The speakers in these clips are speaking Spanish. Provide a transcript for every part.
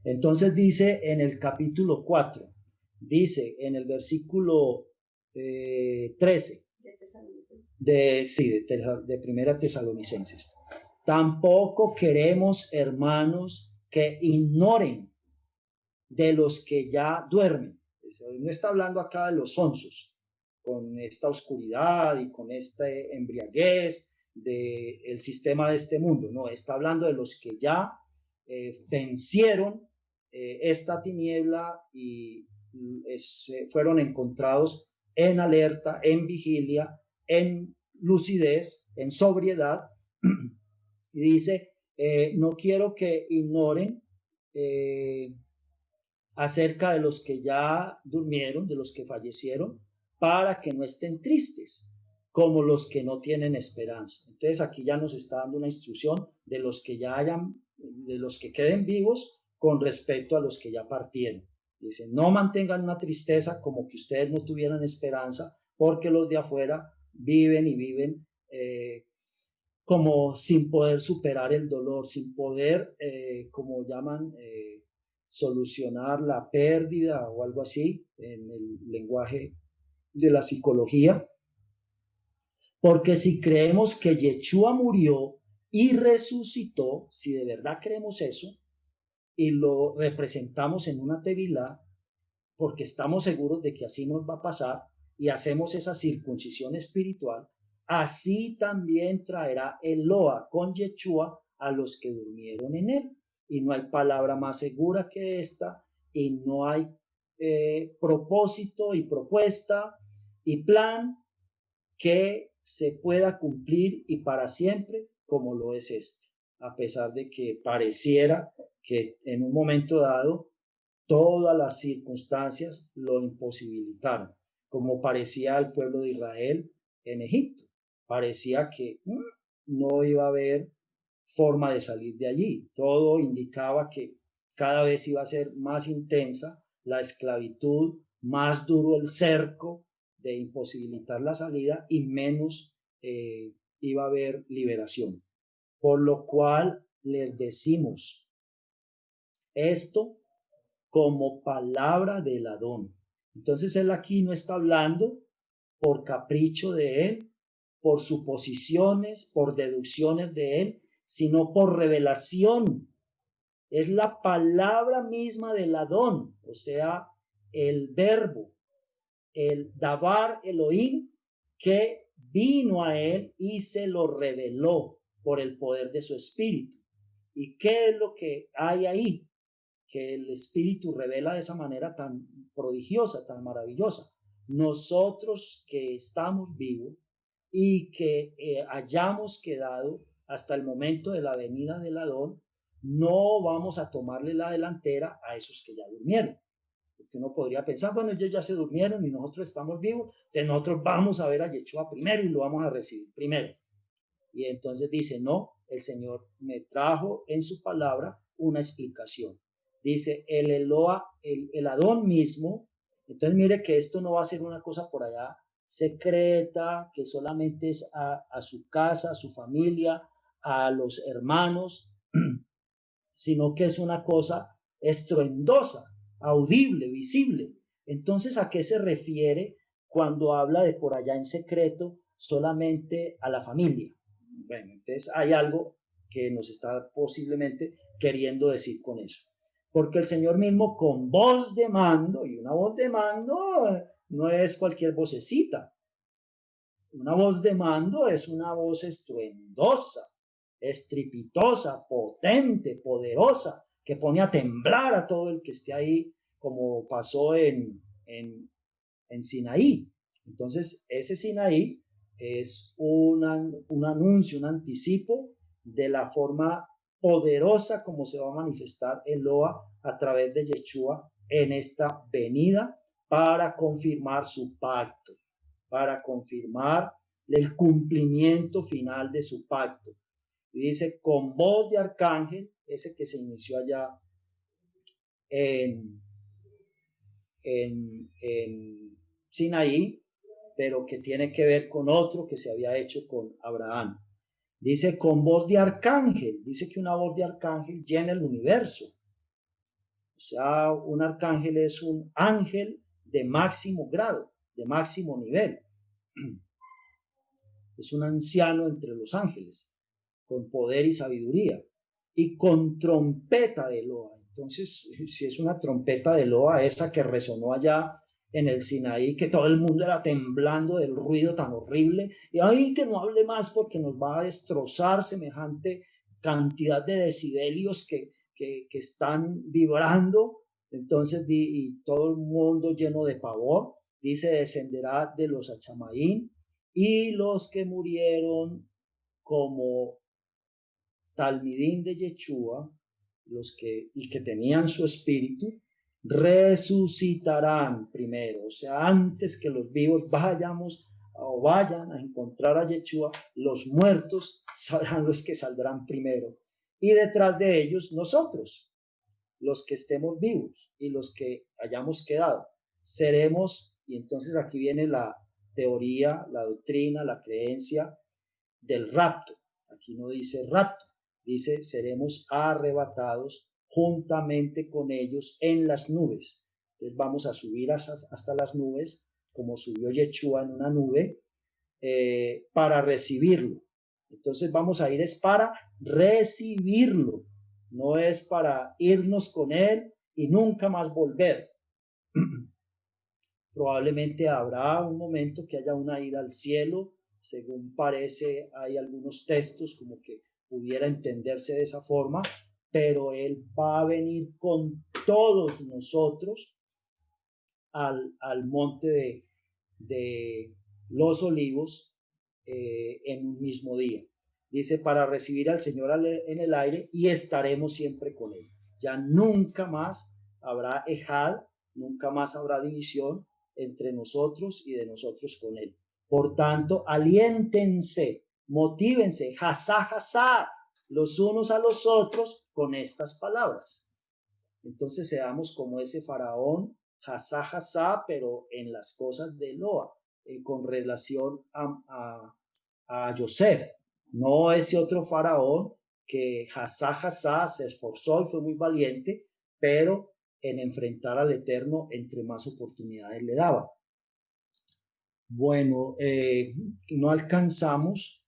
Entonces dice en el capítulo 4, dice en el versículo 13 de Primera Tesalonicenses: tampoco queremos, hermanos, que ignoren de los que ya duermen. No está hablando acá de los sonsos, con esta oscuridad y con esta embriaguez del sistema de este mundo. No, está hablando de los que ya vencieron esta tiniebla y fueron encontrados en alerta, en vigilia, en lucidez, en sobriedad. Y dice, no quiero que ignoren acerca de los que ya durmieron, de los que fallecieron, para que no estén tristes, como los que no tienen esperanza. Entonces aquí ya nos está dando una instrucción de los que ya de los que queden vivos con respecto a los que ya partieron. Dice, no mantengan una tristeza como que ustedes no tuvieran esperanza, porque los de afuera viven y viven como sin poder superar el dolor, sin poder, como llaman, solucionar la pérdida o algo así en el lenguaje de la psicología. Porque si creemos que Yeshua murió y resucitó, si de verdad creemos eso y lo representamos en una tevilá, porque estamos seguros de que así nos va a pasar y hacemos esa circuncisión espiritual, así también traerá Eloa con Yeshua a los que durmieron en él. Y no hay palabra más segura que esta, y no hay propósito y propuesta y plan que se pueda cumplir y para siempre como lo es este, a pesar de que pareciera que en un momento dado todas las circunstancias lo imposibilitaron, como parecía al pueblo de Israel en Egipto. Parecía que no iba a haber forma de salir de allí. Todo indicaba que cada vez iba a ser más intensa la esclavitud, más duro el cerco de imposibilitar la salida y menos iba a haber liberación. Por lo cual les decimos esto como palabra del Adón. Entonces él aquí no está hablando por capricho de él, por suposiciones, por deducciones de él, sino por revelación. Es la palabra misma del Adón, o sea, el verbo, el Dabar Elohim, que vino a él y se lo reveló por el poder de su espíritu. ¿Y qué es lo que hay ahí? Que el espíritu revela de esa manera tan prodigiosa, tan maravillosa. Nosotros que estamos vivos y que hayamos quedado hasta el momento de la venida del Adón, no vamos a tomarle la delantera a esos que ya durmieron. Porque uno podría pensar, bueno, ellos ya se durmieron y nosotros estamos vivos, entonces nosotros vamos a ver a Yeshua primero y lo vamos a recibir primero. Y entonces dice, no, el Señor me trajo en su palabra una explicación. Dice, el Eloa, el Adón mismo. Entonces mire que esto no va a ser una cosa por allá secreta, que solamente es a su casa, a su familia, a los hermanos, sino que es una cosa estruendosa, audible, visible. Entonces, ¿a qué se refiere cuando habla de por allá en secreto solamente a la familia? Bueno, entonces hay algo que nos está posiblemente queriendo decir con eso. Porque el Señor mismo con voz de mando, y una voz de mando no es cualquier vocecita. Una voz de mando es una voz estruendosa, estrepitosa, potente, poderosa, que pone a temblar a todo el que esté ahí, como pasó en Sinaí. Entonces, ese Sinaí es un anuncio, un anticipo de la forma poderosa como se va a manifestar Eloa a través de Yeshua en esta venida para confirmar su pacto, para confirmar el cumplimiento final de su pacto. Y dice, con voz de arcángel, ese que se inició allá en Sinaí, pero que tiene que ver con otro que se había hecho con Abraham. Dice con voz de arcángel, dice que una voz de arcángel llena el universo. O sea, un arcángel es un ángel de máximo grado, de máximo nivel. Es un anciano entre los ángeles, con poder y sabiduría, y con trompeta de Eloa. Entonces, si es una trompeta de Eloa, esa que resonó allá en el Sinaí, que todo el mundo era temblando del ruido tan horrible, y ay, que no hable más porque nos va a destrozar semejante cantidad de decibelios que están vibrando. Entonces, y todo el mundo lleno de pavor, dice, descenderá de los Achamaín, y los que murieron como Talmidín de Yeshua, y que tenían su espíritu, resucitarán primero. O sea, antes que los vivos vayan a encontrar a Yeshua, los muertos serán los que saldrán primero. Y detrás de ellos nosotros, los que estemos vivos y los que hayamos quedado, seremos, y entonces aquí viene la teoría, la doctrina, la creencia del rapto. Aquí no dice rapto, dice seremos arrebatados juntamente con ellos en las nubes. Entonces vamos a subir hasta las nubes, como subió Yeshua en una nube, para recibirlo. Entonces vamos a ir es para recibirlo, no es para irnos con él y nunca más volver. Probablemente habrá un momento que haya una ida al cielo, según parece, hay algunos textos como que pudiera entenderse de esa forma, pero Él va a venir con todos nosotros al monte de los olivos en un mismo día. Dice, para recibir al Señor en el aire y estaremos siempre con Él. Ya nunca más habrá ejad, nunca más habrá división entre nosotros y de nosotros con Él. Por tanto, aliéntense, motívense, jasá, jasá, los unos a los otros con estas palabras. Entonces seamos como ese faraón, jasá, jasá, pero en las cosas de Eloa, con relación a Yosef, no ese otro faraón que jasá, jasá se esforzó y fue muy valiente, pero en enfrentar al Eterno entre más oportunidades le daba. Bueno, no alcanzamos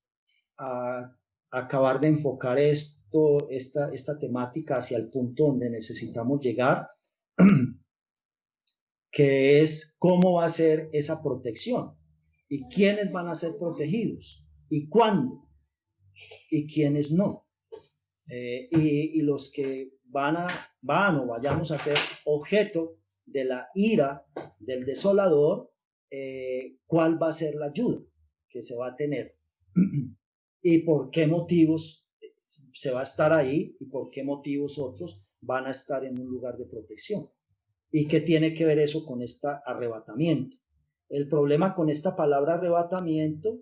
a acabar de enfocar esta temática hacia el punto donde necesitamos llegar, que es cómo va a ser esa protección y quiénes van a ser protegidos y cuándo y quiénes no. Y los que van o vayamos a ser objeto de la ira del desolador, cuál va a ser la ayuda que se va a tener y por qué motivos se va a estar ahí y por qué motivos otros van a estar en un lugar de protección. ¿Y qué tiene que ver eso con este arrebatamiento? El problema con esta palabra arrebatamiento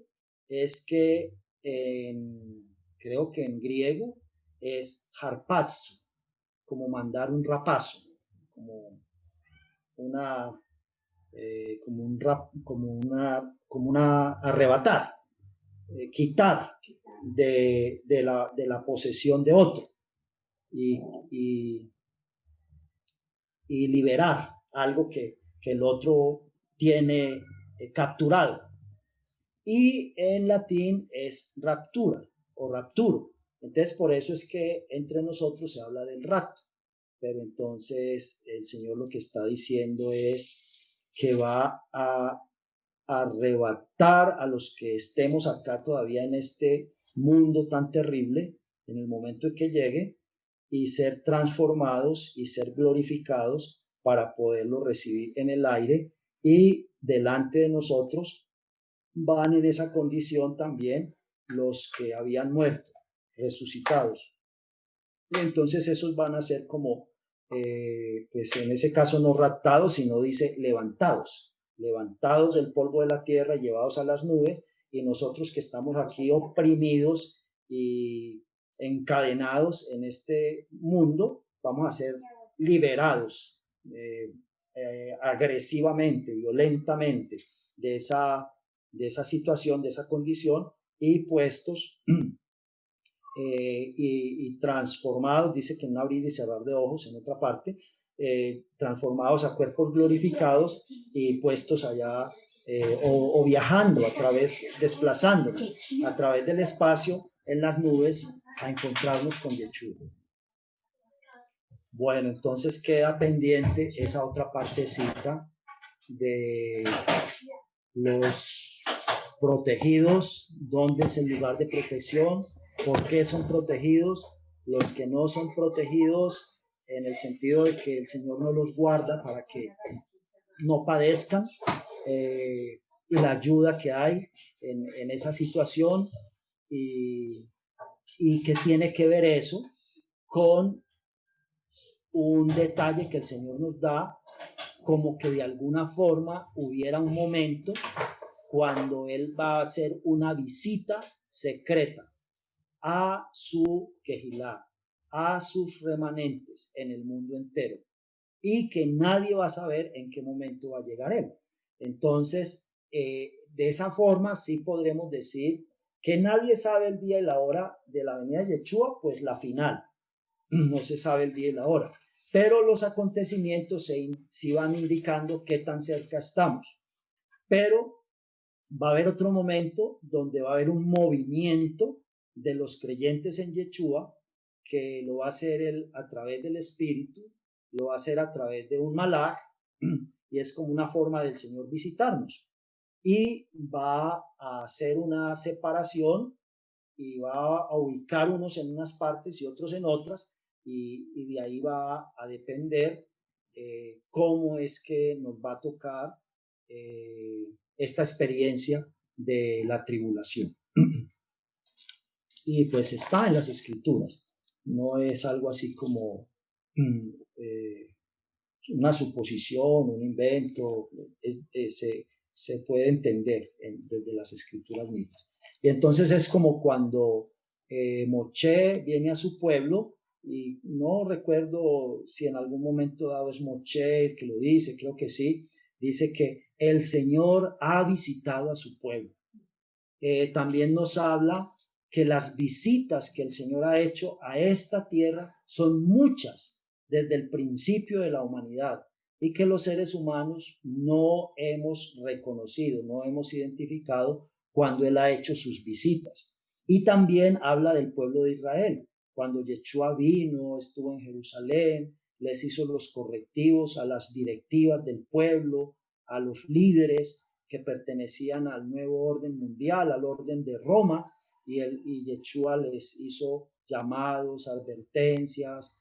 es que creo que en griego es harpazo, como mandar un rapazo, como una arrebatar, quitar de la posesión de otro y liberar algo que el otro tiene capturado. Y en latín es raptura o rapturo. Entonces, por eso es que entre nosotros se habla del rapto. Pero entonces el Señor lo que está diciendo es que va a arrebatar a los que estemos acá todavía en este mundo tan terrible, en el momento en que llegue, y ser transformados y ser glorificados para poderlo recibir en el aire, y delante de nosotros van en esa condición también los que habían muerto, resucitados. Y entonces esos van a ser como, pues en ese caso no raptados, sino dice levantados del polvo de la tierra, llevados a las nubes, y nosotros que estamos aquí oprimidos y encadenados en este mundo, vamos a ser liberados agresivamente, violentamente de esa situación, de esa condición, y puestos y transformados, dice que en un abrir y cerrar de ojos en otra parte, transformados a cuerpos glorificados y puestos allá o viajando a través, desplazándonos a través del espacio en las nubes a encontrarnos con Yeshua. Bueno, entonces queda pendiente esa otra partecita de los protegidos, dónde es el lugar de protección, por qué son protegidos, los que no son protegidos en el sentido de que el Señor no los guarda para que no padezcan, y la ayuda que hay en esa situación y que tiene que ver eso con un detalle que el Señor nos da, como que de alguna forma hubiera un momento cuando Él va a hacer una visita secreta a su Kehilá, a sus remanentes en el mundo entero, y que nadie va a saber en qué momento va a llegar Él. Entonces, de esa forma sí podremos decir que nadie sabe el día y la hora de la venida de Yeshua, pues la final, no se sabe el día y la hora, pero los acontecimientos sí van indicando qué tan cerca estamos. Pero va a haber otro momento donde va a haber un movimiento de los creyentes en Yeshua, que lo va a hacer él a través del Espíritu, lo va a hacer a través de un malaj, y es como una forma del Señor visitarnos. Y va a hacer una separación y va a ubicar unos en unas partes y otros en otras, y de ahí va a depender cómo es que nos va a tocar esta experiencia de la tribulación. Y pues está en las escrituras, no es algo así como una suposición, un invento, se puede entender desde las escrituras mismas. Y entonces es como cuando Moshe viene a su pueblo, y no recuerdo si en algún momento dado es Moshe el que lo dice, creo que sí, dice que el Señor ha visitado a su pueblo. También nos habla que las visitas que el Señor ha hecho a esta tierra son muchas desde el principio de la humanidad, y que los seres humanos no hemos reconocido, no hemos identificado cuando Él ha hecho sus visitas. Y también habla del pueblo de Israel, cuando Yeshua vino, estuvo en Jerusalén, les hizo los correctivos a las directivas del pueblo, a los líderes que pertenecían al nuevo orden mundial, al orden de Roma, y Yeshua les hizo llamados, advertencias,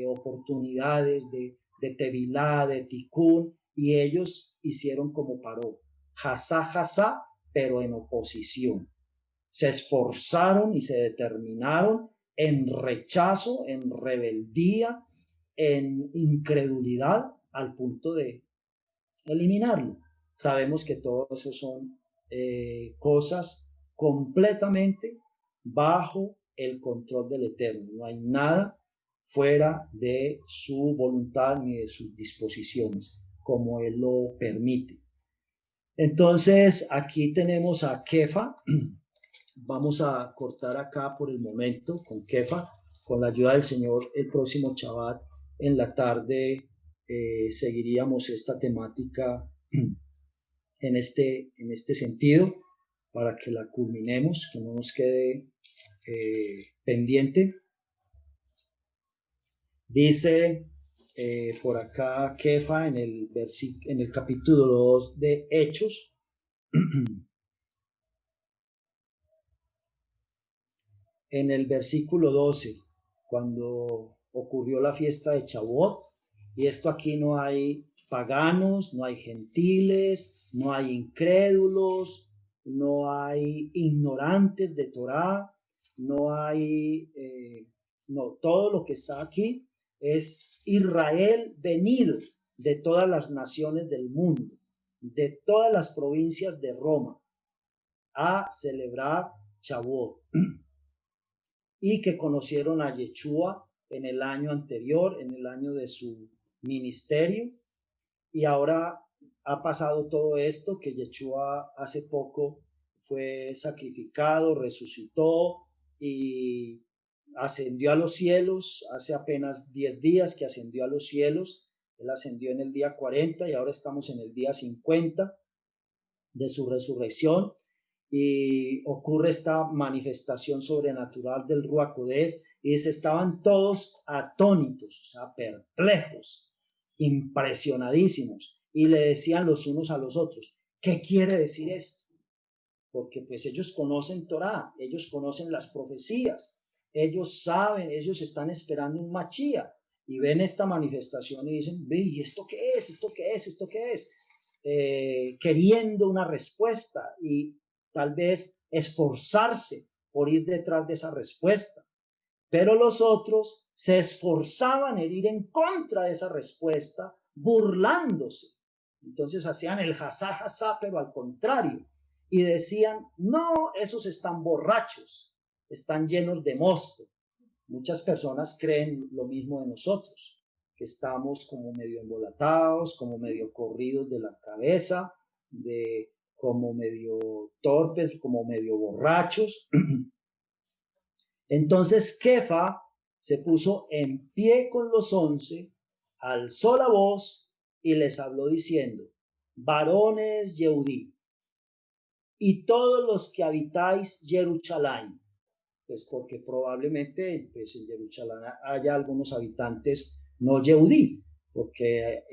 oportunidades de Tevilá, de Tikkun, y ellos hicieron como paró, jasá, pero en oposición. Se esforzaron y se determinaron en rechazo, en rebeldía, en incredulidad, al punto de eliminarlo. Sabemos que todo eso son cosas completamente bajo el control del Eterno. No hay nada fuera de su voluntad ni de sus disposiciones, como Él lo permite. Entonces, aquí tenemos a Kefa. Vamos a cortar acá por el momento con Kefa. Con la ayuda del Señor, el próximo Shabbat en la tarde seguiríamos esta temática en este sentido, para que la culminemos, que no nos quede pendiente. Dice por acá Kefa en el capítulo 2 de Hechos, en el versículo 12, cuando ocurrió la fiesta de Shavuot, y esto aquí no hay paganos, no hay gentiles, no hay incrédulos, no hay ignorantes de Torá, no hay, no, todo lo que está aquí es Israel venido de todas las naciones del mundo, de todas las provincias de Roma, a celebrar Shavuot, y que conocieron a Yeshua en el año anterior, en el año de su ministerio, y ahora ha pasado todo esto, que Yeshua hace poco fue sacrificado, resucitó, y ascendió a los cielos, hace apenas 10 días que ascendió a los cielos. Él ascendió en el día 40 y ahora estamos en el día 50 de su resurrección, y ocurre esta manifestación sobrenatural del Ruach HaKodesh, y dice, estaban todos atónitos, o sea, perplejos, impresionadísimos, y le decían los unos a los otros, ¿qué quiere decir esto? Porque pues ellos conocen Torá, ellos conocen las profecías, ellos saben, ellos están esperando un Machía, y ven esta manifestación y dicen, ¿y esto qué es? ¿Esto qué es? ¿Esto qué es? Queriendo una respuesta y tal vez esforzarse por ir detrás de esa respuesta. Pero los otros se esforzaban en ir en contra de esa respuesta, burlándose. Entonces hacían el jasá, jasá, pero al contrario. Y decían, no, esos están borrachos, están llenos de mosto. Muchas personas creen lo mismo de nosotros, que estamos como medio embolatados, como medio corridos de la cabeza, como medio torpes, como medio borrachos. Entonces Kefa se puso en pie con los 11, alzó la voz y les habló diciendo, varones Yehudí, y todos los que habitáis Jerusalén, pues porque probablemente pues en Jerusalén haya algunos habitantes no Yehudí, porque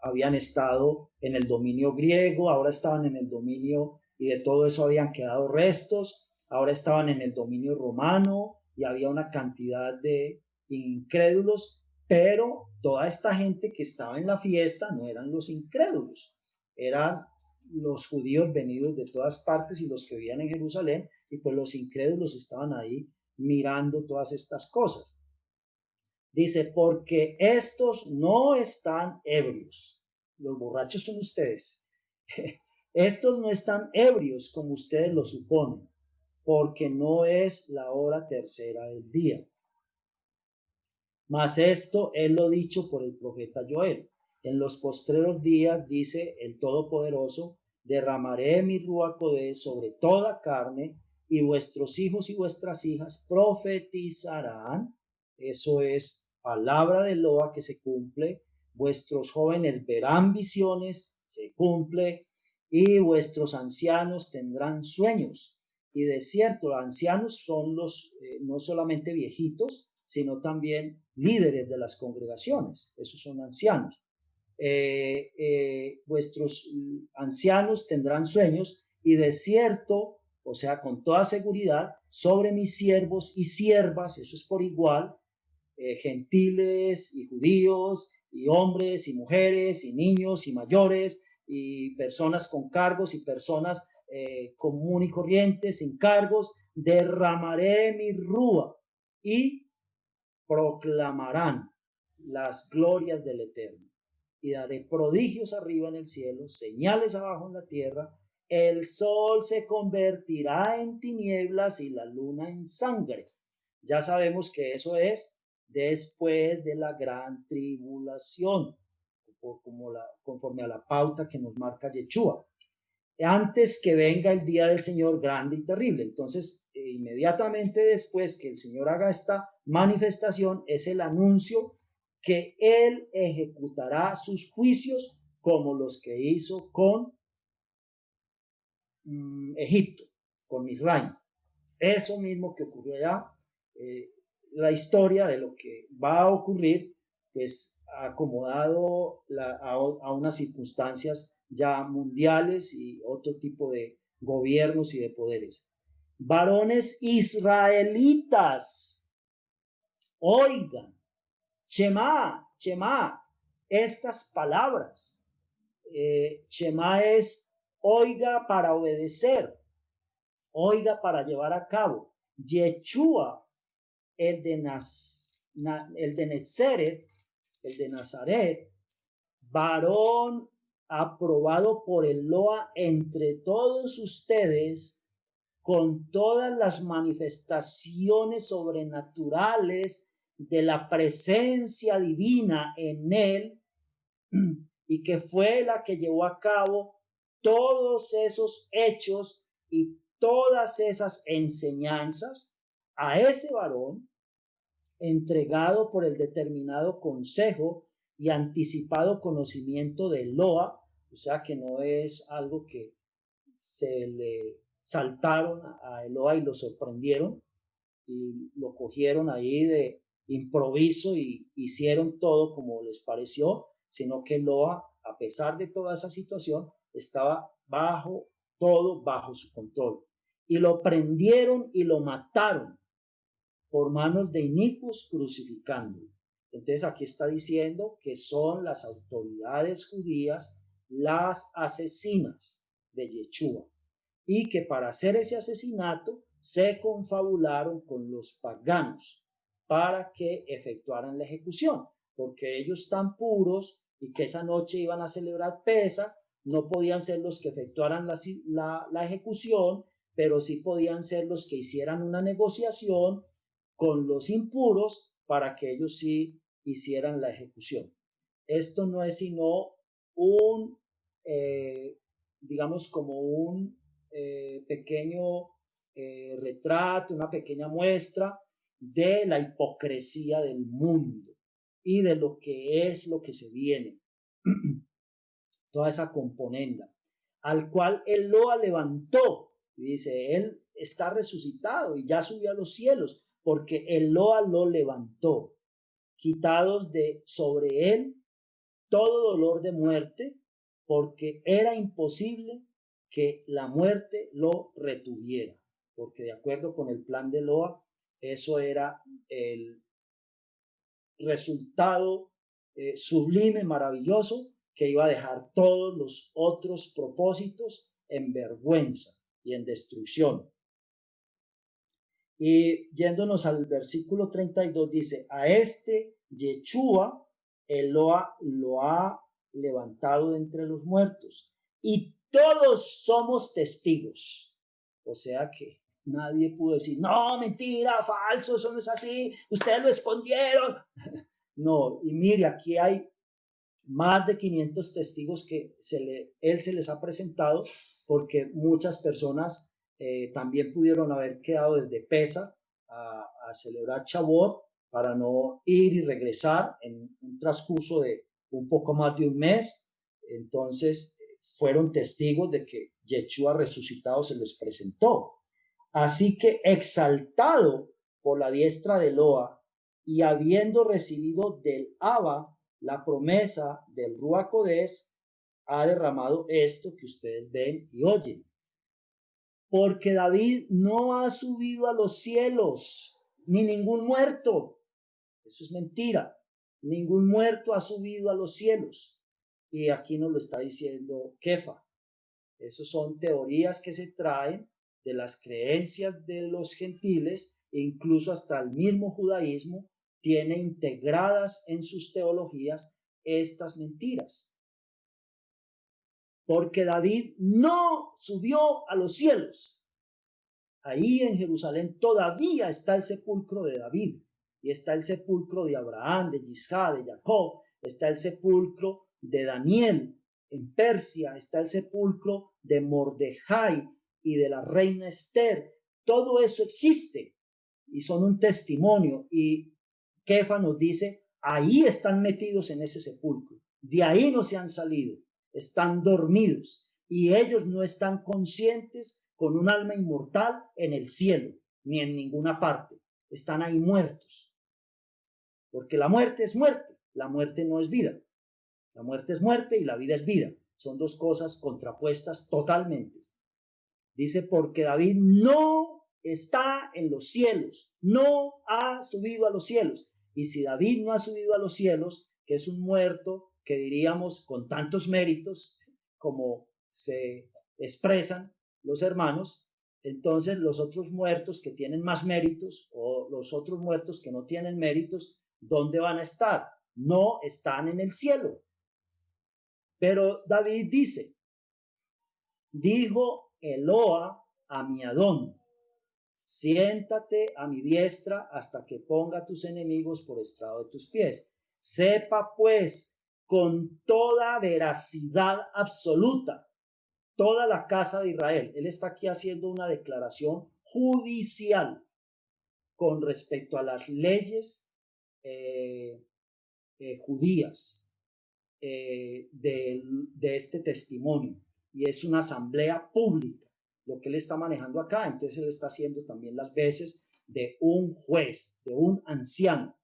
habían estado en el dominio griego, ahora estaban en el dominio, y de todo eso habían quedado restos, ahora estaban en el dominio romano, y había una cantidad de incrédulos, pero toda esta gente que estaba en la fiesta no eran los incrédulos, eran los judíos venidos de todas partes y los que vivían en Jerusalén, y pues los incrédulos estaban ahí mirando todas estas cosas. Dice, porque estos no están ebrios. Los borrachos son ustedes. Estos no están ebrios como ustedes lo suponen, porque no es la hora tercera del día. Mas esto es lo dicho por el profeta Joel. En los postreros días, dice el Todopoderoso, derramaré mi Ruach HaKodesh sobre toda carne, y vuestros hijos y vuestras hijas profetizarán. Eso es palabra de Loa que se cumple. Vuestros jóvenes verán visiones, se cumple, y vuestros ancianos tendrán sueños. Y de cierto, los ancianos son los no solamente viejitos, sino también líderes de las congregaciones. Esos son ancianos. Vuestros ancianos tendrán sueños, y de cierto, o sea, con toda seguridad, sobre mis siervos y siervas, eso es por igual, gentiles y judíos, y hombres y mujeres, y niños y mayores, y personas con cargos y personas común y corriente, sin cargos, derramaré mi rúa y proclamarán las glorias del Eterno. Y daré prodigios arriba en el cielo, señales abajo en la tierra. El sol se convertirá en tinieblas y la luna en sangre. Ya sabemos que eso es después de la gran tribulación, conforme a la pauta que nos marca Yeshua, antes que venga el día del Señor grande y terrible. Entonces, inmediatamente después que el Señor haga esta manifestación, es el anuncio que Él ejecutará sus juicios como los que hizo con Egipto, con Israel. Eso mismo que ocurrió allá, la historia de lo que va a ocurrir, pues acomodado a unas circunstancias ya mundiales y otro tipo de gobiernos y de poderes. Varones israelitas, oigan, Shema, Shema, estas palabras. Shema es oiga para obedecer, oiga para llevar a cabo. Yeshua, el de Nazaret, varón aprobado por el Loa entre todos ustedes, con todas las manifestaciones sobrenaturales de la presencia divina en él, y que fue la que llevó a cabo todos esos hechos y todas esas enseñanzas. A ese varón entregado por el determinado consejo y anticipado conocimiento de Eloa, o sea que no es algo que se le saltaron a Eloa y lo sorprendieron y lo cogieron ahí de improviso y hicieron todo como les pareció, sino que Eloa, a pesar de toda esa situación, estaba todo bajo su control. Y lo prendieron y lo mataron por manos de inicuos crucificándolo. Entonces aquí está diciendo que son las autoridades judías las asesinas de Yeshua y que para hacer ese asesinato se confabularon con los paganos para que efectuaran la ejecución, porque ellos tan puros y que esa noche iban a celebrar Pesa, no podían ser los que efectuaran la ejecución, pero sí podían ser los que hicieran una negociación con los impuros para que ellos sí hicieran la ejecución. Esto no es sino un, digamos, como un pequeño retrato, una pequeña muestra de la hipocresía del mundo y de lo que es lo que se viene. Toda esa componenda, al cual él lo levantó. Y dice, él está resucitado y ya subió a los cielos, porque Eloa lo levantó, quitados de sobre él todo dolor de muerte, porque era imposible que la muerte lo retuviera, porque de acuerdo con el plan de Eloa, eso era el resultado sublime, maravilloso, que iba a dejar todos los otros propósitos en vergüenza y en destrucción. Y yéndonos al versículo 32 dice, a este Yeshua Eloa lo ha levantado de entre los muertos y todos somos testigos. O sea que nadie pudo decir, no, mentira, falso, eso no es así, ustedes lo escondieron. No, y mire, aquí hay más de 500 testigos que él se les ha presentado, porque muchas personas también pudieron haber quedado desde Pesa a celebrar Shavuot para no ir y regresar en un transcurso de un poco más de un mes. Entonces fueron testigos de que Yeshua resucitado se les presentó. Así que exaltado por la diestra de Eloa y habiendo recibido del Abba la promesa del Ruach Kodesh, ha derramado esto que ustedes ven y oyen. Porque David no ha subido a los cielos, ni ningún muerto. Eso es mentira. Ningún muerto ha subido a los cielos. Y aquí nos lo está diciendo Kefa. Esas son teorías que se traen de las creencias de los gentiles, e incluso hasta el mismo judaísmo tiene integradas en sus teologías estas mentiras. Porque David no subió a los cielos. Ahí en Jerusalén todavía está el sepulcro de David, y está el sepulcro de Abraham, de Isaac, de Jacob, está el sepulcro de Daniel. En Persia está el sepulcro de Mordejai y de la reina Esther. Todo eso existe y son un testimonio. Y Kefa nos dice, ahí están metidos en ese sepulcro. De ahí no se han salido. Están dormidos y ellos no están conscientes con un alma inmortal en el cielo ni en ninguna parte. Están ahí muertos. Porque la muerte es muerte. La muerte no es vida. La muerte es muerte y la vida es vida. Son dos cosas contrapuestas totalmente. Dice, porque David no está en los cielos, no ha subido a los cielos. Y si David no ha subido a los cielos, que es un muerto, que diríamos con tantos méritos como se expresan los hermanos, entonces los otros muertos que tienen más méritos o los otros muertos que no tienen méritos, ¿dónde van a estar? No están en el cielo. Pero David dice, dijo Eloa a mi Adón, siéntate a mi diestra hasta que ponga a tus enemigos por estrado de tus pies. Sepa pues con toda veracidad absoluta toda la casa de Israel. Él está aquí haciendo una declaración judicial con respecto a las leyes judías de este testimonio, y es una asamblea pública lo que él está manejando acá. Entonces él está haciendo también las veces de un juez, de un anciano,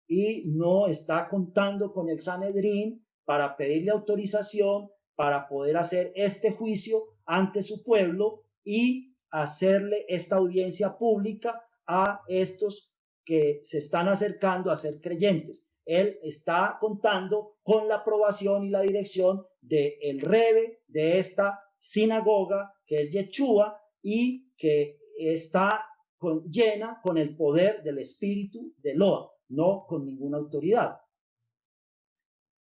y no está contando con el Sanedrín para pedirle autorización para poder hacer este juicio ante su pueblo y hacerle esta audiencia pública a estos que se están acercando a ser creyentes. Él está contando con la aprobación y la dirección del rebe de esta sinagoga, que es Yeshua, y que está llena con el poder del espíritu de Eloa, no con ninguna autoridad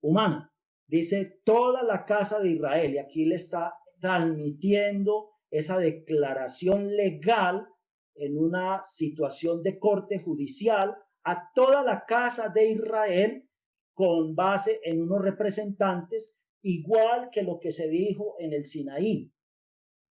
humana. Dice toda la casa de Israel, y aquí le está transmitiendo esa declaración legal en una situación de corte judicial a toda la casa de Israel, con base en unos representantes, igual que lo que se dijo en el Sinaí.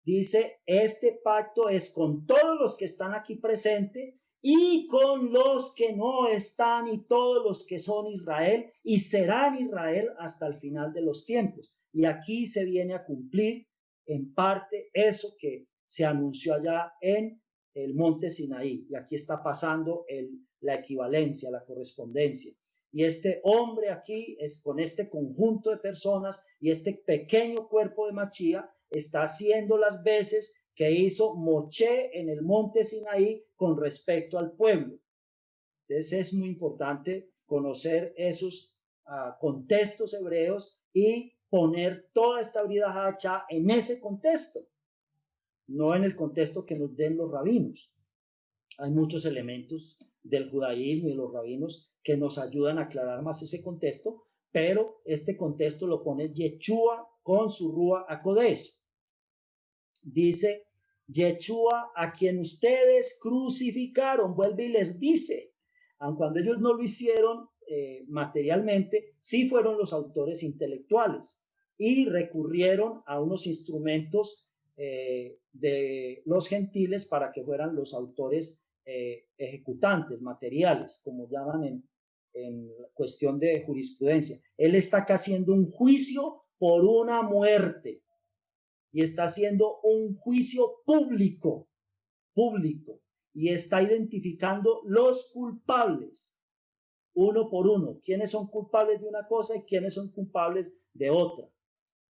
Dice, este pacto es con todos los que están aquí presentes y con los que no están, y todos los que son Israel y serán Israel hasta el final de los tiempos. Y aquí se viene a cumplir en parte eso que se anunció allá en el monte Sinaí. Y aquí está pasando la equivalencia, la correspondencia. Y este hombre aquí, es con este conjunto de personas y este pequeño cuerpo de Machía, está haciendo las veces que hizo Moche en el monte Sinaí con respecto al pueblo. Entonces es muy importante conocer esos contextos hebreos y poner toda esta brida hacha en ese contexto, no en el contexto que nos den los rabinos. Hay muchos elementos del judaísmo y los rabinos que nos ayudan a aclarar más ese contexto, pero este contexto lo pone Yeshua con su Rúa HaKodesh. Dice, Yeshua, a quien ustedes crucificaron, vuelve y les dice, aun cuando ellos no lo hicieron materialmente, sí fueron los autores intelectuales y recurrieron a unos instrumentos de los gentiles para que fueran los autores ejecutantes, materiales, como llaman en cuestión de jurisprudencia. Él está acá haciendo un juicio por una muerte. Y está haciendo un juicio público, y está identificando los culpables, uno por uno. ¿Quiénes son culpables de una cosa y quiénes son culpables de otra?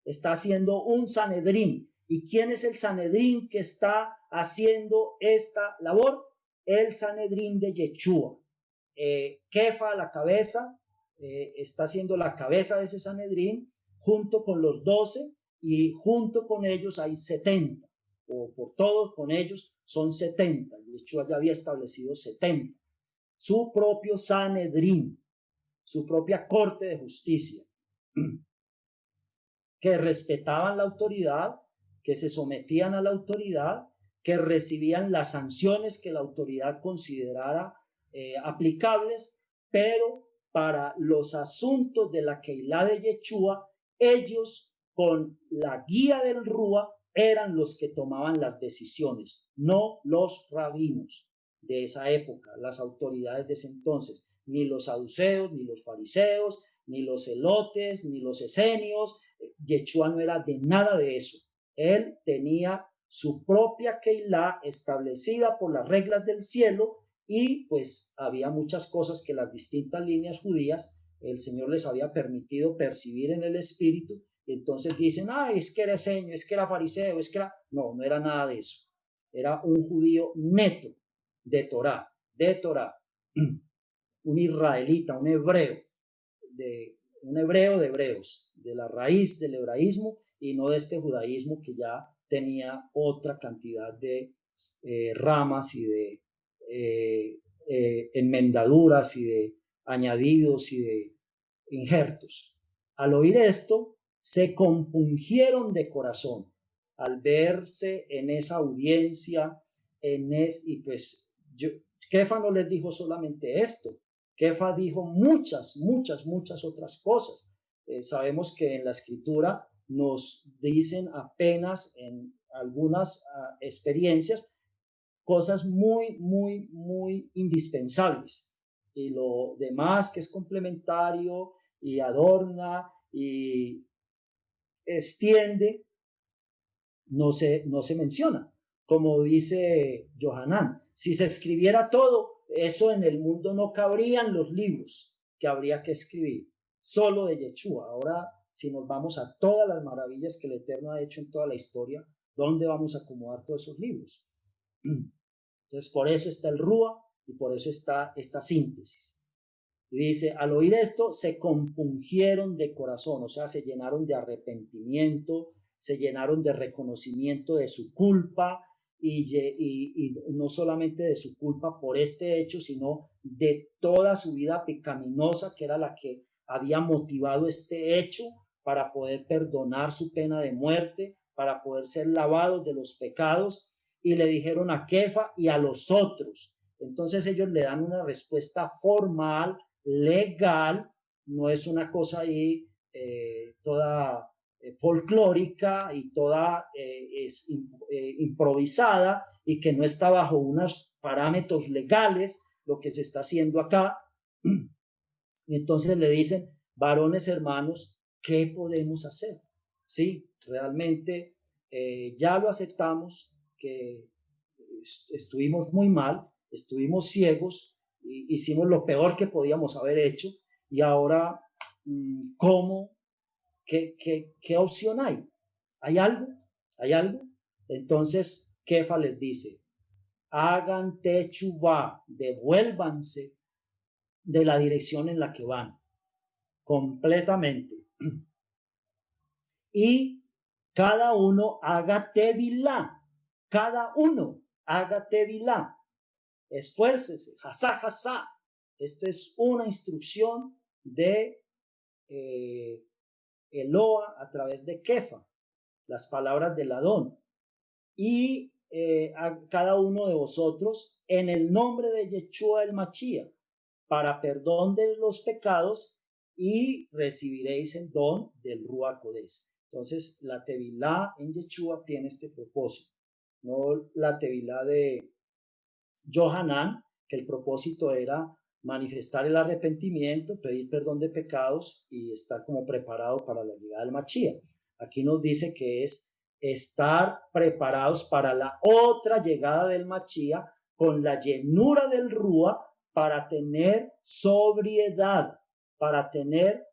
Está haciendo un Sanedrín. ¿Y quién es el Sanedrín que está haciendo esta labor? El Sanedrín de Yeshua. Kefa a la cabeza, está haciendo la cabeza de ese Sanedrín, junto con los 12, y junto con ellos hay 70, o por todos con ellos son 70. Yeshua ya había establecido 70. Su propio Sanedrín, su propia corte de justicia, que respetaban la autoridad, que se sometían a la autoridad, que recibían las sanciones que la autoridad considerara aplicables, pero para los asuntos de la Keilah de Yeshua, ellos con la guía del Rúa eran los que tomaban las decisiones, no los rabinos de esa época, las autoridades de ese entonces, ni los saduceos, ni los fariseos, ni los elotes, ni los esenios. Yeshua no era de nada de eso. Él tenía su propia Keilah establecida por las reglas del cielo, y pues había muchas cosas que las distintas líneas judías el Señor les había permitido percibir en el espíritu. Y entonces dicen, es que era esenio, es que era fariseo, es que era... No, no era nada de eso. Era un judío neto de Torá, un israelita, un hebreo de hebreos, de la raíz del hebraísmo, y no de este judaísmo que ya tenía otra cantidad de ramas y de enmendaduras y de añadidos y de injertos. Al oír esto, se compungieron de corazón al verse en esa audiencia, y pues Kefa no les dijo solamente esto. Kefa dijo muchas otras cosas. Sabemos que en la escritura nos dicen apenas en algunas experiencias cosas muy indispensables. y lo demás que es complementario y adorna y extiende, no se menciona. Como dice Johanan, si se escribiera todo, eso en el mundo no cabrían los libros que habría que escribir, solo de Yeshua. Ahora, si nos vamos a todas las maravillas que el Eterno ha hecho en toda la historia, ¿dónde vamos a acomodar todos esos libros? Entonces, por eso está el Rúa y por eso está esta síntesis. Y dice, al oír esto, se compungieron de corazón, o sea, se llenaron de arrepentimiento, se llenaron de reconocimiento de su culpa y no solamente de su culpa por este hecho, sino de toda su vida pecaminosa, que era la que había motivado este hecho para poder perdonar su pena de muerte, para poder ser lavados de los pecados. Y le dijeron a Kefa y a los otros. Entonces ellos le dan una respuesta formal, legal, no es una cosa ahí toda folclórica y toda improvisada y que no está bajo unos parámetros legales lo que se está haciendo acá. Y entonces le dicen, varones hermanos, ¿qué podemos hacer? Sí, realmente ya lo aceptamos, que estuvimos muy mal, estuvimos ciegos, hicimos lo peor que podíamos haber hecho y ahora, ¿cómo? ¿Qué opción hay? ¿Hay algo? ¿Hay algo? Entonces, Kefa les dice, hagan techuvá, devuélvanse de la dirección en la que van, completamente. Y cada uno haga tevilá, cada uno haga tevilá, esfuércese, jasá, jasá. Esta es una instrucción de Eloa a través de Kefa, las palabras del Adón. Y a cada uno de vosotros en el nombre de Yeshua el Machía, para perdón de los pecados, y recibiréis el don del Ruach Kodesh. Entonces, la tevilá en Yeshua tiene este propósito, no la tevilá de Johanan, que el propósito era manifestar el arrepentimiento, pedir perdón de pecados y estar como preparado para la llegada del Mashiach. Aquí nos dice que es estar preparados para la otra llegada del Mashiach con la llenura del Rúa para tener sobriedad, para tener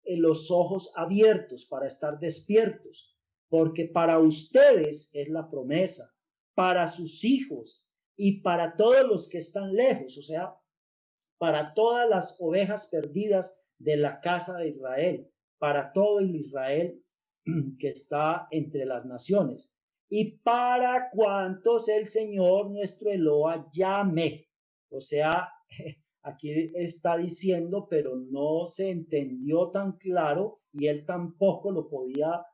los ojos abiertos, para estar despiertos, porque para ustedes es la promesa, para sus hijos y para todos los que están lejos, o sea, para todas las ovejas perdidas de la casa de Israel, para todo el Israel que está entre las naciones, y para cuantos el Señor nuestro Eloa llame. O sea, aquí está diciendo, pero no se entendió tan claro y él tampoco lo podía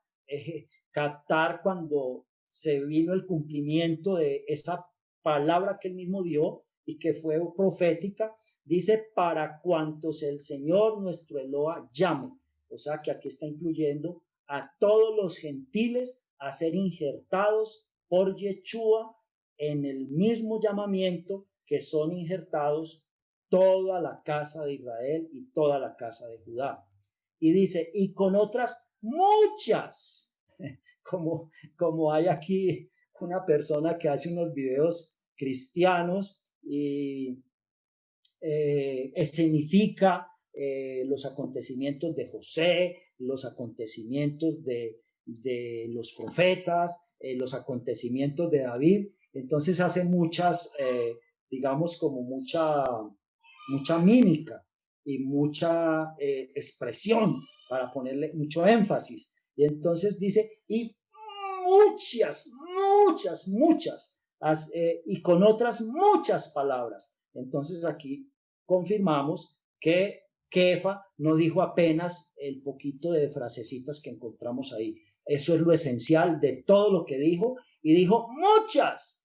captar cuando se vino el cumplimiento de esa palabra que él mismo dio y que fue profética. Dice, para cuantos el Señor nuestro Eloa llame. O sea que aquí está incluyendo a todos los gentiles a ser injertados por Yeshua en el mismo llamamiento que son injertados toda la casa de Israel y toda la casa de Judá. Y dice, y con otras muchas, como hay aquí una persona que hace unos videos cristianos y escenifica los acontecimientos de José, los acontecimientos de los profetas, los acontecimientos de David. Entonces hace muchas, digamos, como mucha mímica y mucha expresión para ponerle mucho énfasis. Y entonces dice, y muchas, y con otras muchas palabras. Entonces aquí confirmamos que Kefa no dijo apenas el poquito de frasecitas que encontramos ahí. Eso es lo esencial de todo lo que dijo, y dijo muchas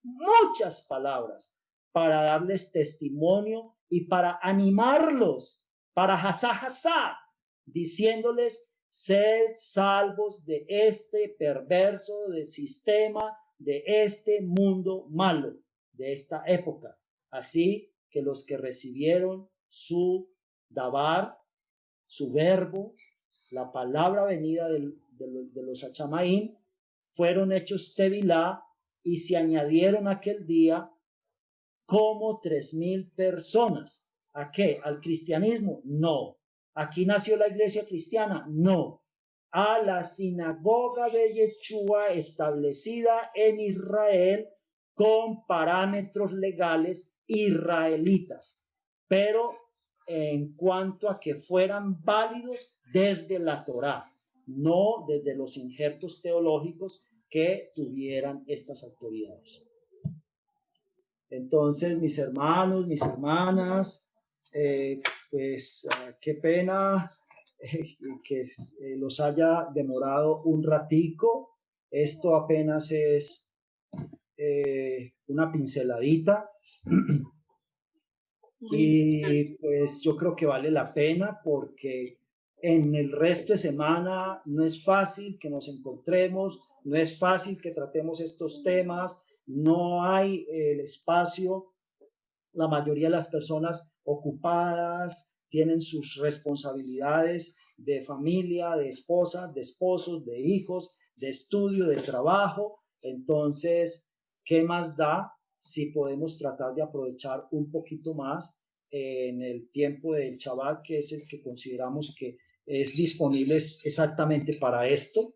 palabras para darles testimonio y para animarlos, para jasá, diciéndoles, sed salvos de este perverso del sistema, de este mundo malo, de esta época. Así que los que recibieron su dabar, su verbo, la palabra venida de los Achamaín, fueron hechos tevilá y se añadieron aquel día como 3,000 personas. ¿A qué? ¿Al cristianismo? No. ¿Aquí nació la iglesia cristiana? No. A la sinagoga de Yeshua establecida en Israel con parámetros legales israelitas, pero en cuanto a que fueran válidos desde la Torá, no desde los injertos teológicos que tuvieran estas autoridades. Entonces, mis hermanos, mis hermanas, pues qué pena que los haya demorado un ratico. Esto apenas es una pinceladita. Y pues yo creo que vale la pena porque en el resto de semana no es fácil que nos encontremos, no es fácil que tratemos estos temas, no hay el espacio, la mayoría de las personas ocupadas tienen sus responsabilidades de familia, de esposas, de esposos, de hijos, de estudio, de trabajo. Entonces, ¿qué más da si podemos tratar de aprovechar un poquito más en el tiempo del Shabbat, que es el que consideramos que es disponible exactamente para esto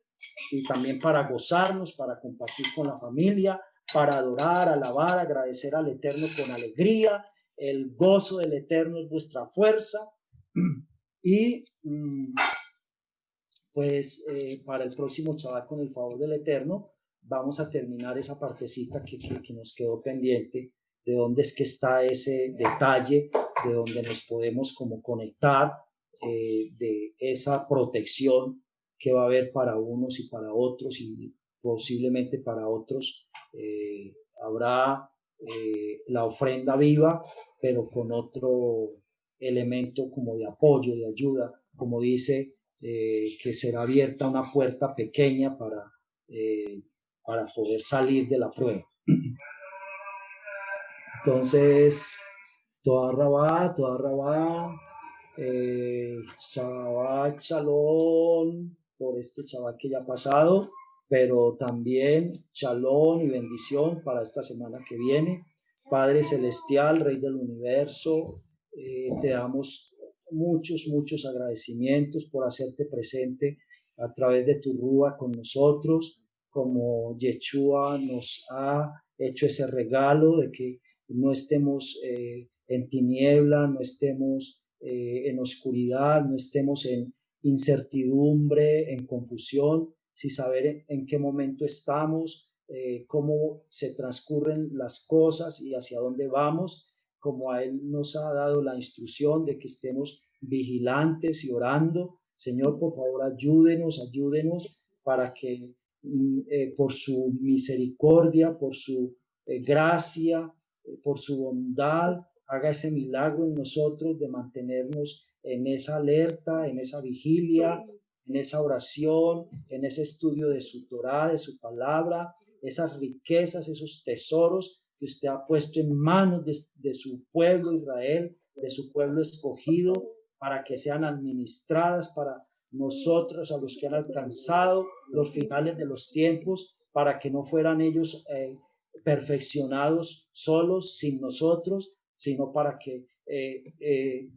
y también para gozarnos, para compartir con la familia, para adorar, alabar, agradecer al Eterno con alegría? El gozo del Eterno es vuestra fuerza. Y pues para el próximo Shabbat, con el favor del Eterno, vamos a terminar esa partecita que nos quedó pendiente, de dónde es que está ese detalle, de dónde nos podemos como conectar, de esa protección que va a haber para unos y para otros, y posiblemente para otros habrá la ofrenda viva, pero con otro elemento como de apoyo, de ayuda, como dice, que será abierta una puerta pequeña para poder salir de la prueba. Entonces, toda rabá, Shabbat Shalom por este Shabbat que ya ha pasado, pero también Shalom y bendición para esta semana que viene. Padre Celestial, Rey del Universo, te damos muchos agradecimientos por hacerte presente a través de tu Rúa con nosotros, como Yeshua nos ha hecho ese regalo de que no estemos en tiniebla, no estemos en oscuridad, no estemos en incertidumbre, en confusión, sin saber en qué momento estamos, cómo se transcurren las cosas y hacia dónde vamos, como a Él nos ha dado la instrucción de que estemos vigilantes y orando. Señor, por favor, ayúdenos para que por su misericordia, por su gracia, por su bondad, haga ese milagro en nosotros de mantenernos en esa alerta, en esa vigilia, en esa oración, en ese estudio de su Torá, de su palabra, esas riquezas, esos tesoros que usted ha puesto en manos de su pueblo Israel, de su pueblo escogido, para que sean administradas para nosotros, a los que han alcanzado los finales de los tiempos, para que no fueran ellos perfeccionados solos, sin nosotros, sino para que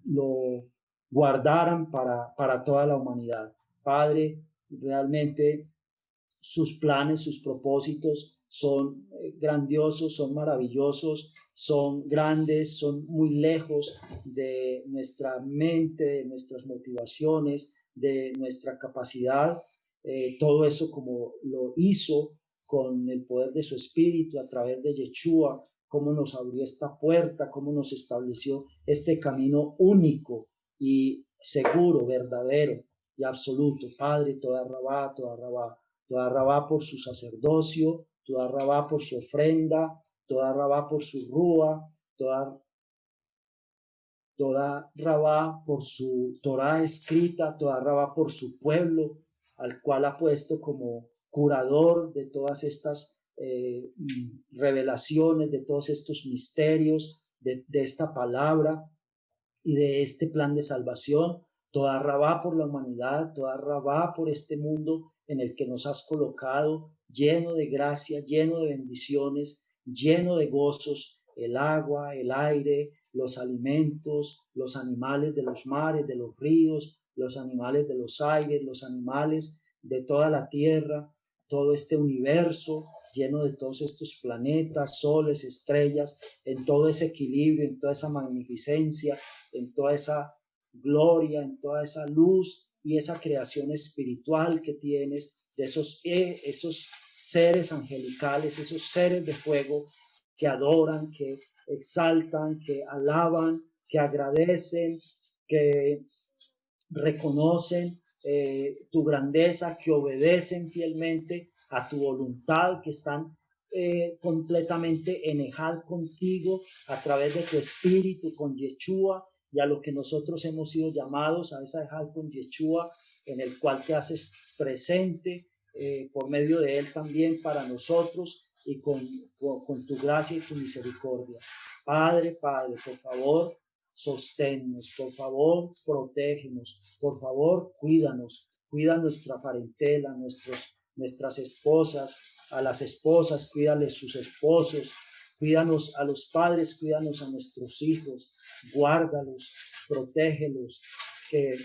lo guardaran para toda la humanidad. Padre, realmente sus planes, sus propósitos son grandiosos, son maravillosos, son grandes, son muy lejos de nuestra mente, de nuestras motivaciones, de nuestra capacidad. Todo eso como lo hizo con el poder de su espíritu a través de Yeshua, cómo nos abrió esta puerta, cómo nos estableció este camino único y seguro, verdadero y absoluto. Padre, toda rabá por su sacerdocio, toda rabá por su ofrenda, toda rabá por su rúa, toda rabá por su Torá escrita, toda rabá por su pueblo, al cual ha puesto como curador de todas estas revelaciones, de todos estos misterios, de esta palabra. y de este plan de salvación. Toda rabá por la humanidad, toda rabá por este mundo en el que nos has colocado, lleno de gracia, lleno de bendiciones, lleno de gozos, el agua, el aire, los alimentos, los animales de los mares, de los ríos, los animales de los aires, los animales de toda la tierra, todo este universo lleno de todos estos planetas, soles, estrellas, en todo ese equilibrio, en toda esa magnificencia, en toda esa gloria, en toda esa luz y esa creación espiritual que tienes, de esos seres angelicales, esos seres de fuego que adoran, que exaltan, que alaban, que agradecen, que reconocen tu grandeza, que obedecen fielmente a tu voluntad, que están completamente en ejal contigo a través de tu espíritu, con Yeshua, y a lo que nosotros hemos sido llamados, a esa ejal con Yeshua, en el cual te haces presente por medio de él también para nosotros, y con tu gracia y tu misericordia. Padre, por favor, sosténnos, por favor, protégenos, por favor, cuídanos, cuida nuestra parentela, nuestras esposas, a las esposas, cuídales sus esposos, cuídanos a los padres, cuídanos a nuestros hijos, guárdalos, protégelos, que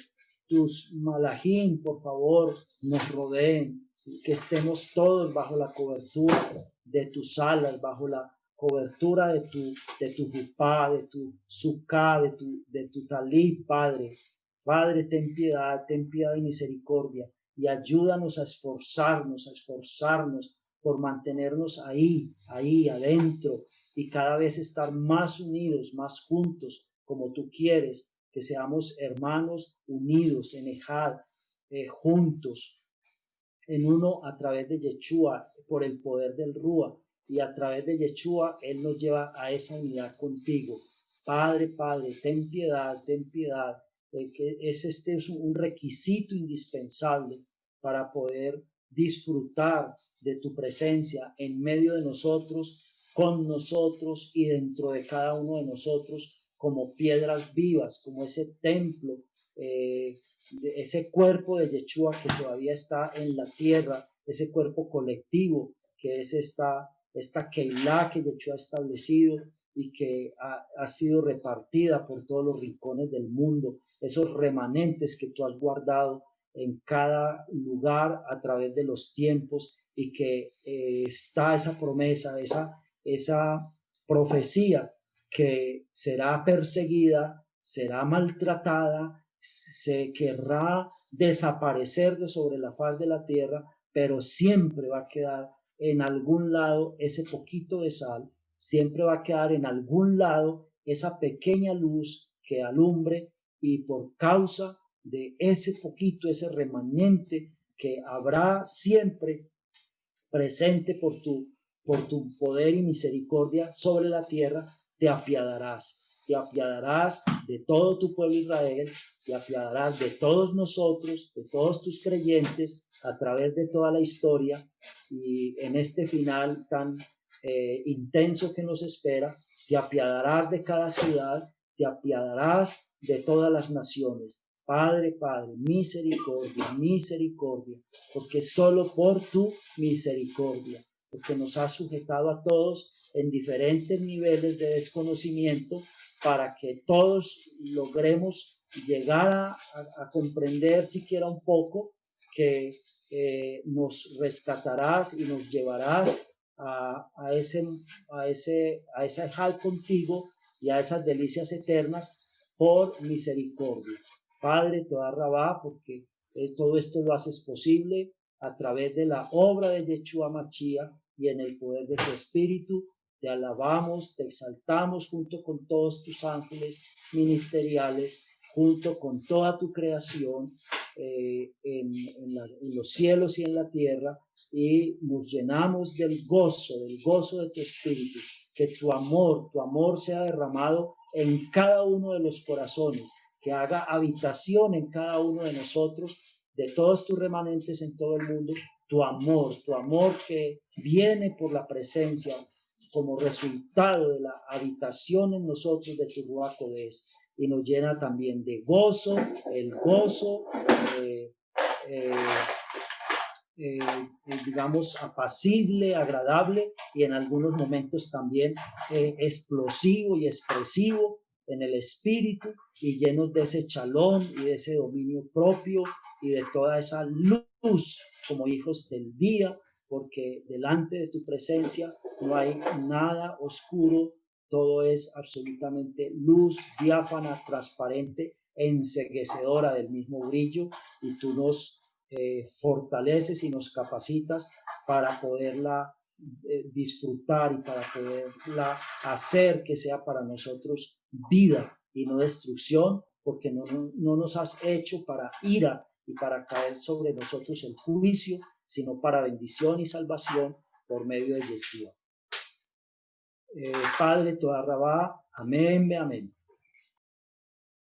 tus malajín, por favor, nos rodeen, que estemos todos bajo la cobertura de tus alas, bajo la cobertura de tu jupá, de tu suká, de tu talí, Padre. Padre, ten piedad y misericordia, y ayúdanos a esforzarnos por mantenernos ahí adentro, y cada vez estar más unidos, más juntos, como tú quieres, que seamos hermanos unidos en ejad, juntos, en uno a través de Yeshua, por el poder del Rúa, y a través de Yeshua Él nos lleva a esa unidad contigo. Padre, ten piedad, que este es un requisito indispensable para poder disfrutar de tu presencia en medio de nosotros, con nosotros y dentro de cada uno de nosotros, como piedras vivas, como ese templo, ese cuerpo de Yeshua que todavía está en la tierra, ese cuerpo colectivo que es esta Keilah que Yeshua ha establecido y que ha sido repartida por todos los rincones del mundo, esos remanentes que tú has guardado en cada lugar a través de los tiempos, y que está esa promesa, esa profecía que será perseguida, será maltratada, se querrá desaparecer de sobre la faz de la tierra, pero siempre va a quedar en algún lado ese poquito de sal, siempre va a quedar en algún lado esa pequeña luz que alumbre, y por causa de ese poquito, ese remanente que habrá siempre presente por tu poder y misericordia sobre la tierra, te apiadarás de todo tu pueblo Israel, te apiadarás de todos nosotros, de todos tus creyentes, a través de toda la historia, y en este final tan intenso que nos espera, te apiadarás de cada ciudad, te apiadarás de todas las naciones. Padre, misericordia, porque solo por tu misericordia, porque nos has sujetado a todos en diferentes niveles de desconocimiento, para que todos logremos llegar a comprender siquiera un poco que nos rescatarás y nos llevarás a ese hal contigo y a esas delicias eternas por misericordia. Padre, toda rabá, porque todo esto lo haces posible a través de la obra de Yeshua Mashiach y en el poder de tu Espíritu. Te alabamos, te exaltamos junto con todos tus ángeles ministeriales, junto con toda tu creación en los cielos y en la tierra, y nos llenamos del gozo de tu Espíritu. Que tu amor sea derramado en cada uno de los corazones, que haga habitación en cada uno de nosotros, de todos tus remanentes en todo el mundo, tu amor que viene por la presencia como resultado de la habitación en nosotros de tu Ruach Kodesh. y nos llena también de gozo, el gozo, digamos, apacible, agradable y en algunos momentos también explosivo y expresivo en el espíritu y llenos de ese chalón y de ese dominio propio y de toda esa luz como hijos del día, porque delante de tu presencia no hay nada oscuro, todo es absolutamente luz, diáfana, transparente, enceguecedora del mismo brillo, y tú nos fortaleces y nos capacitas para poderla disfrutar y para poderla hacer que sea para nosotros vida y no destrucción, porque no nos has hecho para ira y para caer sobre nosotros el juicio, sino para bendición y salvación por medio de Yeshua. Padre, toda rabá, amén, amén.